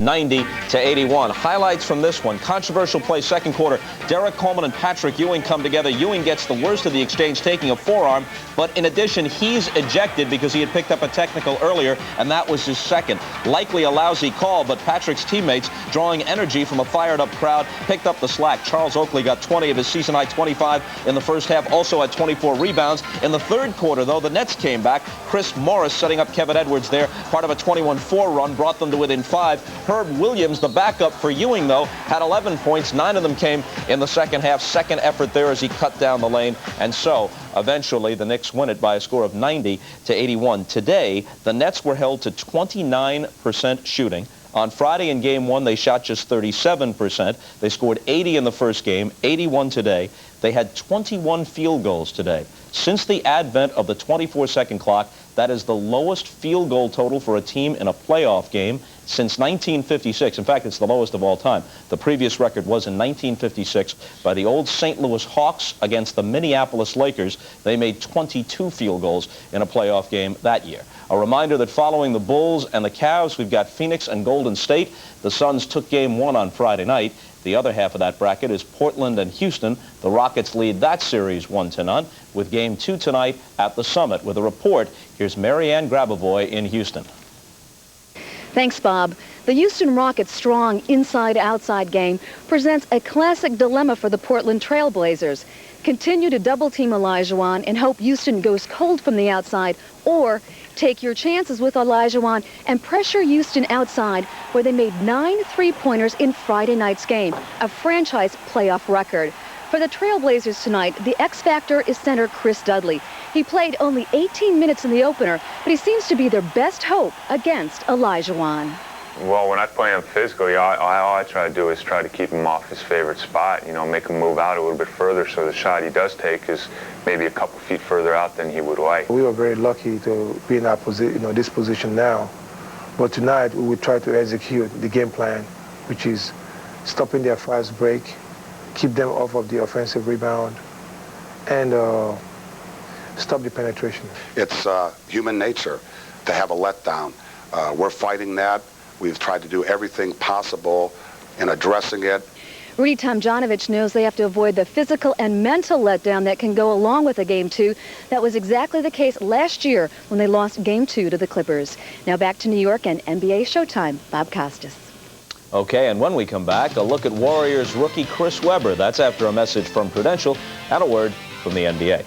90-81. Highlights from this one. Controversial play second quarter. Derek Coleman and Patrick Ewing come together. Ewing gets the worst of the exchange, taking a forearm. But in addition, he's ejected because he had picked up a technical earlier, and that was his second. Likely a lousy call, but Patrick's teammates, drawing energy from a fired-up crowd, picked up the slack. Charles Oakley got 20 of his season-high 25 in the first half, also had 24 rebounds. In the third quarter, though, the Nets came back. Chris Morris setting up Kevin Edwards there. Part of a 21-4 run, brought them to within 5. Herb Williams, the backup for Ewing, though, had 11 points. 9 of them came in the second half. Second effort there as he cut down the lane. And so, eventually, the Knicks win it by a score of 90-81. Today, the Nets were held to 29% shooting. On Friday in Game 1, they shot just 37%. They scored 80 in the first game, 81 today. They had 21 field goals today. Since the advent of the 24-second clock, that is the lowest field goal total for a team in a playoff game since 1956. In fact, it's the lowest of all time. The previous record was in 1956 by the old St. Louis Hawks against the Minneapolis Lakers. They made 22 field goals in a playoff game that year. A reminder that following the Bulls and the Cavs, we've got Phoenix and Golden State. The Suns took Game 1 on Friday night. The other half of that bracket is Portland and Houston. The Rockets lead that series 1-0 with Game 2 tonight at the Summit. With a report, here's Marianne Grabavoy in Houston. Thanks, Bob. The Houston Rockets' strong inside-outside game presents a classic dilemma for the Portland Trail Blazers. Continue to double-team Olajuwon and hope Houston goes cold from the outside, or take your chances with Olajuwon and pressure Houston outside, where they made 9 three-pointers in Friday night's game, a franchise playoff record. For the Trailblazers tonight, the X factor is center Chris Dudley. He played only 18 minutes in the opener, but he seems to be their best hope against Olajuwon. Well, when I play him physically, all I try to do is try to keep him off his favorite spot, you know, make him move out a little bit further so the shot he does take is maybe a couple feet further out than he would like. We were very lucky to be in our this position now. But tonight, we would try to execute the game plan, which is stopping their fast break, keep them off of the offensive rebound, and stop the penetration. It's human nature to have a letdown. We're fighting that. We've tried to do everything possible in addressing it. Rudy Tomjanovich knows they have to avoid the physical and mental letdown that can go along with a Game 2. That was exactly the case last year when they lost Game 2 to the Clippers. Now back to New York and NBA Showtime, Bob Costas. Okay, and when we come back, a look at Warriors rookie Chris Webber. That's after a message from Prudential and a word from the NBA.